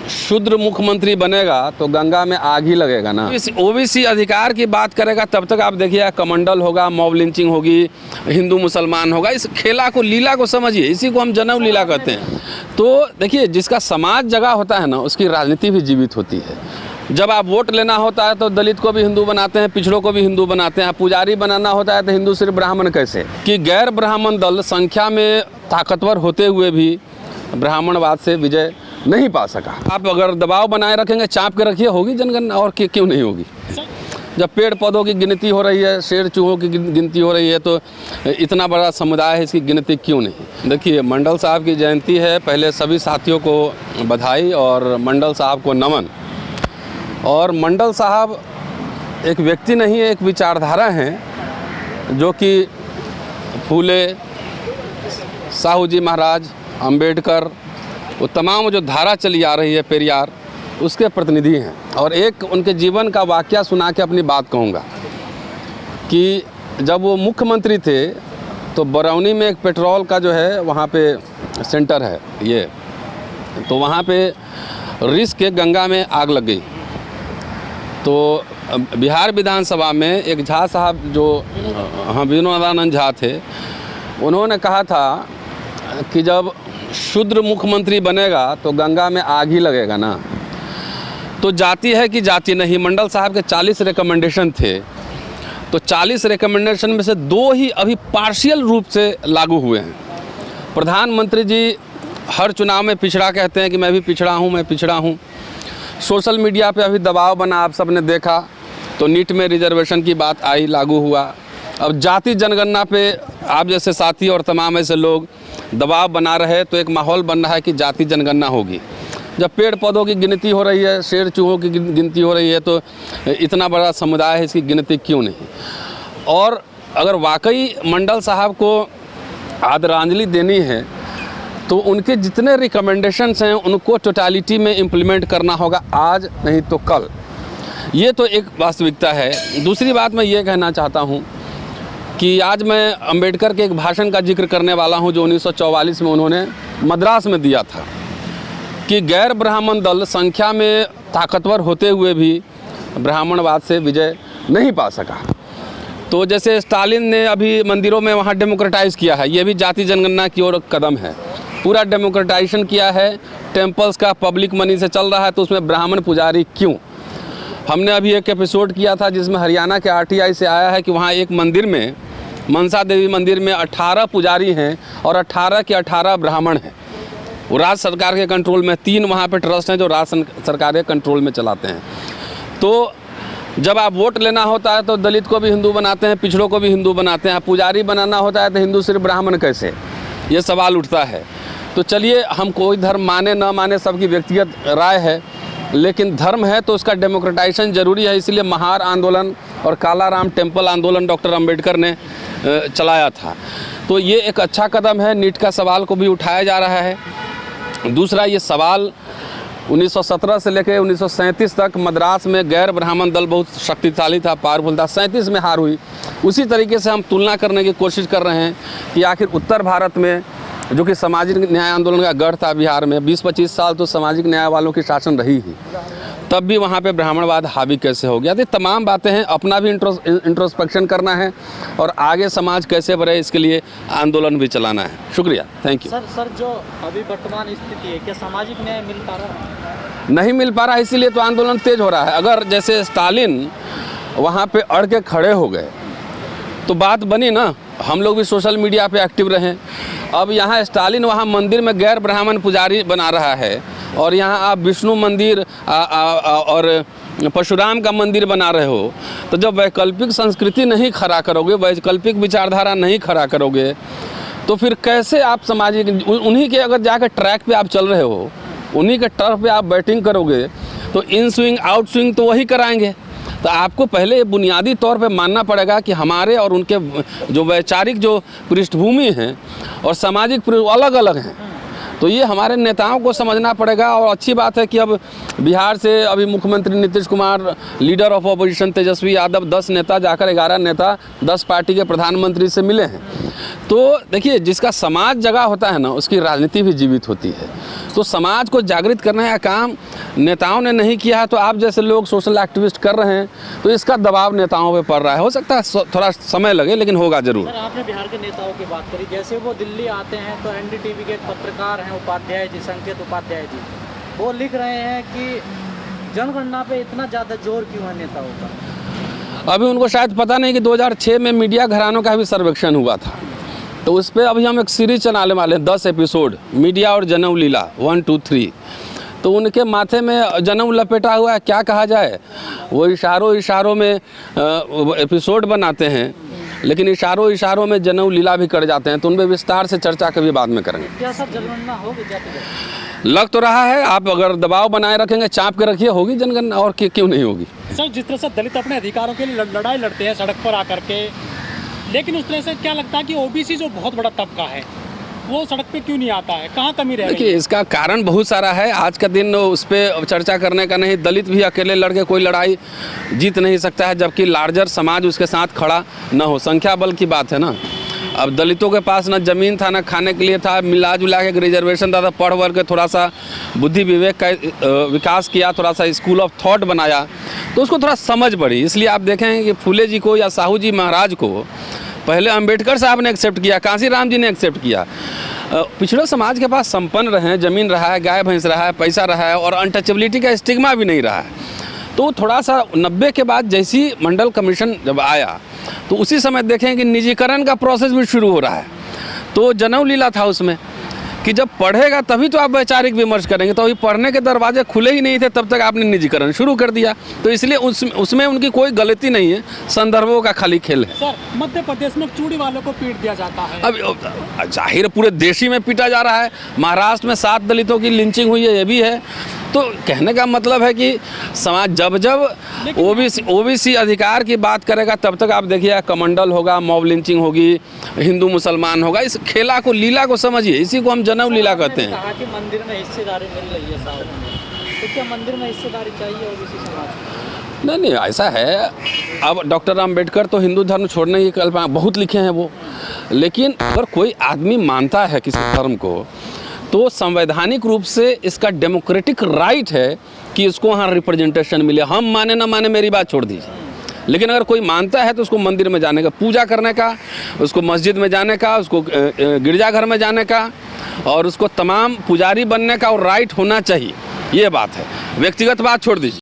शूद्र मुख्यमंत्री बनेगा तो गंगा में आग ही लगेगा ना। ओबीसी अधिकार की बात करेगा तब तक आप देखिए कमंडल होगा, मॉब लिंचिंग होगी, हिंदू मुसलमान होगा। इस खेला को, लीला को समझिए, इसी को हम जनेऊ लीला कहते हैं। तो देखिए जिसका समाज जगह होता है ना, उसकी राजनीति भी जीवित होती है। जब आप वोट लेना होता है तो दलित को भी हिंदू बनाते हैं, पिछड़ों को भी हिंदू बनाते हैं। पुजारी बनाना होता है तो हिंदू सिर्फ ब्राह्मण कैसे, कि गैर ब्राह्मण दल संख्या में ताकतवर होते हुए भी ब्राह्मणवाद से विजय नहीं पा सका। आप अगर दबाव बनाए रखेंगे, चाँप के रखिए, होगी जनगणना, और क्यों नहीं होगी। जब पेड़ पौधों की गिनती हो रही है, शेर चूहों की गिनती हो रही है, तो इतना बड़ा समुदाय है, इसकी गिनती क्यों नहीं। देखिए मंडल साहब की जयंती है, पहले सभी साथियों को बधाई और मंडल साहब को नमन। और मंडल साहब एक व्यक्ति नहीं है, एक विचारधारा है जो कि फूले, साहू जी महाराज, अंबेडकर, वो तमाम जो धारा चली आ रही है, पेरियार, उसके प्रतिनिधि हैं। और एक उनके जीवन का वाकया सुना के अपनी बात कहूँगा कि जब वो मुख्यमंत्री थे तो बरौनी में एक पेट्रोल का जो है वहाँ पे सेंटर है ये, तो वहाँ पे रिस्क के गंगा में आग लग गई। तो बिहार विधानसभा में एक झा साहब जो विनोदानंद झा थे, उन्होंने कहा था कि जब शूद्र मुख्यमंत्री बनेगा तो गंगा में आग ही लगेगा ना। तो जाति है कि जाति नहीं। मंडल साहब के 40 रिकमेंडेशन थे, तो 40 रिकमेंडेशन में से 2 ही अभी पार्शियल रूप से लागू हुए हैं। प्रधानमंत्री जी हर चुनाव में पिछड़ा कहते हैं कि मैं भी पिछड़ा हूँ, मैं पिछड़ा हूँ। सोशल मीडिया पे अभी दबाव बना, आप सबने देखा, तो नीट में रिजर्वेशन की बात आई, लागू हुआ। अब जाति जनगणना पे आप जैसे साथी और तमाम ऐसे लोग दबाव बना रहे, तो एक माहौल बन रहा है कि जाति जनगणना होगी। जब पेड़ पौधों की गिनती हो रही है, शेर चूहों की गिनती हो रही है, तो इतना बड़ा समुदाय है, इसकी गिनती क्यों नहीं। और अगर वाकई मंडल साहब को आदरांजलि देनी है तो उनके जितने रिकमेंडेशंस हैं उनको टोटलिटी में इम्प्लीमेंट करना होगा, आज नहीं तो कल। ये तो एक वास्तविकता है। दूसरी बात मैं ये कहना चाहता हूँ कि आज मैं अंबेडकर के एक भाषण का जिक्र करने वाला हूँ जो 1944 में उन्होंने मद्रास में दिया था कि गैर ब्राह्मण दल संख्या में ताकतवर होते हुए भी ब्राह्मणवाद से विजय नहीं पा सका। तो जैसे स्टालिन ने अभी मंदिरों में वहाँ डेमोक्रेटाइज़ किया है, ये भी जाति जनगणना की ओर कदम है। पूरा डेमोक्रेटाइजेशन किया है, टेम्पल्स का पब्लिक मनी से चल रहा है, तो उसमें ब्राह्मण पुजारी क्यों। हमने अभी एक एपिसोड किया था जिसमें हरियाणा के RTI से आया है कि वहाँ एक मंदिर में, मनसा देवी मंदिर में 18 पुजारी हैं और 18 के 18 ब्राह्मण हैं। वो राज्य सरकार के कंट्रोल में, 3 वहाँ पे ट्रस्ट हैं जो राज्य सरकार के कंट्रोल में चलाते हैं। तो जब आप वोट लेना होता है तो दलित को भी हिंदू बनाते हैं, पिछड़ों को भी हिंदू बनाते हैं। पुजारी बनाना होता है तो हिंदू सिर्फ ब्राह्मण कैसे, ये सवाल उठता है। तो चलिए, हम कोई धर्म माने न माने सबकी व्यक्तिगत राय है, लेकिन धर्म है तो उसका डेमोक्रेटाइजेशन ज़रूरी है। इसलिए महार आंदोलन और कालाराम टेम्पल आंदोलन डॉक्टर अंबेडकर ने चलाया था। तो ये एक अच्छा कदम है। नीट का सवाल को भी उठाया जा रहा है। दूसरा, ये सवाल 1917 से लेकर 1937 तक मद्रास में गैर ब्राह्मण दल बहुत शक्तिशाली था, पावरफुल था। 37 में हार हुई। उसी तरीके से हम तुलना करने की कोशिश कर रहे हैं कि आखिर उत्तर भारत में जो कि सामाजिक न्याय आंदोलन का गढ़ था, बिहार में 20-25 साल तो सामाजिक न्याय वालों की शासन रही ही, तब भी वहाँ पे ब्राह्मणवाद हावी कैसे हो गया। तो तमाम बातें हैं, अपना भी इंट्रोस्पेक्शन करना है और आगे समाज कैसे बढ़े इसके लिए आंदोलन भी चलाना है। शुक्रिया, थैंक यू। सर जो अभी वर्तमान स्थिति है, क्या सामाजिक न्याय मिल पा रहा है? नहीं मिल पा रहा है, इसीलिए तो आंदोलन तेज हो रहा है। अगर जैसे स्टालिन वहाँ पे अड़ के खड़े हो गए तो बात बनी ना। हम लोग भी सोशल मीडिया पे एक्टिव रहें। अब यहाँ स्टालिन वहाँ मंदिर में गैर ब्राह्मण पुजारी बना रहा है और यहाँ आप विष्णु मंदिर और परशुराम का मंदिर बना रहे हो। तो जब वैकल्पिक संस्कृति नहीं खड़ा करोगे, वैकल्पिक विचारधारा नहीं खड़ा करोगे, तो फिर कैसे आप सामाजिक, उन्हीं के अगर जाकर ट्रैक पे आप चल रहे हो, उन्हीं के टर्फ पे आप बैटिंग करोगे, तो इन स्विंग आउट स्विंग तो वही कराएंगे। तो आपको पहले बुनियादी तौर पे मानना पड़ेगा कि हमारे और उनके जो वैचारिक जो पृष्ठभूमि हैं और सामाजिक अलग अलग हैं। तो ये हमारे नेताओं को समझना पड़ेगा। और अच्छी बात है कि अब बिहार से अभी मुख्यमंत्री Nitish Kumar, leader of opposition Tejashwi Yadav, 10 नेता जाकर 11 नेता 10 पार्टी के प्रधानमंत्री से मिले हैं। तो देखिए, जिसका समाज जगह होता है ना, उसकी राजनीति भी जीवित होती है। तो समाज को जागृत करने का काम नेताओं ने नहीं किया है तो आप जैसे लोग सोशल एक्टिविस्ट कर रहे हैं, तो इसका दबाव नेताओं पे पड़ रहा है। हो सकता है थोड़ा समय लगे, लेकिन होगा जरूर। सर, आपने बिहार के नेताओं की बात करी, जैसे वो दिल्ली आते हैं तो एनडीटीवी के एक पत्रकार हैं उपाध्याय जी, संकेत उपाध्याय जी, वो लिख रहे हैं कि जनगणना पे इतना ज़्यादा जोर क्यों है नेताओं का। अभी उनको शायद पता नहीं कि 2006 में मीडिया घरानों का भी सर्वेक्षण हुआ था, तो उस पर अभी हम एक सीरीज चलाने वाले हैं, 10 एपिसोड, मीडिया और जनेऊ लीला 1, 2, 3। तो उनके माथे में जनेऊ लपेटा हुआ है, क्या कहा जाए। वो इशारों में एपिसोड बनाते हैं, लेकिन इशारों में जनेऊ लीला भी कर जाते हैं। तो उन पर विस्तार से चर्चा कभी बाद में करेंगे। क्या सर जनगणना होगी जाते? लग तो रहा है, आप अगर दबाव बनाए रखेंगे, चाप के रखिए, होगी जनगणना, और क्यों नहीं होगी। सर, जिस तरह से दलित अपने अधिकारों के लिए लड़ाई लड़ते हैं सड़क पर आकर के, लेकिन उस तरह से क्या लगता है कि ओबीसी जो बहुत बड़ा तबका है वो सड़क पे क्यों नहीं आता है, कहाँ कमी रह रही है? देखिए, इसका कारण बहुत सारा है, आज का दिन उस पर चर्चा करने का नहीं। दलित भी अकेले लड़के कोई लड़ाई जीत नहीं सकता है, जबकि लार्जर समाज उसके साथ खड़ा न हो। संख्या बल की बात है ना। अब दलितों के पास ना ज़मीन था, ना खाने के लिए था, मिला जुला के रिजर्वेशन था, पढ़ वर्ग के थोड़ा सा बुद्धि विवेक का विकास किया, थोड़ा सा स्कूल ऑफ थॉट बनाया, तो उसको थोड़ा समझ बढ़ी। इसलिए आप देखें कि फूले जी को या साहू जी महाराज को पहले अंबेडकर साहब ने एक्सेप्ट किया, कांसी राम जी ने एक्सेप्ट किया। पिछड़े समाज के पास संपन्न रहे, ज़मीन रहा है, गाय भैंस रहा है, पैसा रहा है, और अनटचेबिलिटी का स्टिग्मा भी नहीं रहा है। तो थोड़ा सा 90 के बाद जैसी मंडल कमीशन जब आया, तो उसी समय देखें कि निजीकरण का प्रोसेस भी शुरू हो रहा है। तो जनेऊ लीला था उसमें कि जब पढ़ेगा तभी तो आप वैचारिक विमर्श करेंगे, तो अभी पढ़ने के दरवाजे खुले ही नहीं थे, तब तक आपने निजीकरण शुरू कर दिया। तो इसलिए उसमें उनकी कोई गलती नहीं है, संदर्भों का खाली खेल है। सर, मध्य प्रदेश में चूड़ी वालों को पीट दिया जाता है। अब जाहिर पूरे देश ही में पीटा जा रहा है। महाराष्ट्र में 7 दलितों की लिंचिंग हुई है, ये भी है। तो कहने का मतलब है कि समाज जब ओबीसी अधिकार की बात करेगा, तब तक आप देखिए कमंडल होगा, मॉब लिंचिंग होगी, हिंदू मुसलमान होगा। इस खेला को, लीला को समझिए, इसी को हम जनेऊ लीला कहते हैं। कहा कि मंदिर में हिस्सेदारी मिल रही है साहब, तो क्या मंदिर में हिस्सेदारी चाहिए ओबीसी समाज को? नहीं, ऐसा है। अब डॉक्टर अम्बेडकर तो हिंदू धर्म छोड़ने की कल्पना बहुत लिखे हैं वो, लेकिन अगर कोई आदमी मानता है किसी धर्म को, तो संवैधानिक रूप से इसका डेमोक्रेटिक राइट है कि इसको वहाँ रिप्रेजेंटेशन मिले। हम माने ना माने मेरी बात छोड़ दीजिए, लेकिन अगर कोई मानता है तो उसको मंदिर में जाने का, पूजा करने का, उसको मस्जिद में जाने का, उसको गिरजाघर में जाने का, और उसको तमाम पुजारी बनने का और राइट होना चाहिए। ये बात है, व्यक्तिगत बात छोड़ दीजिए।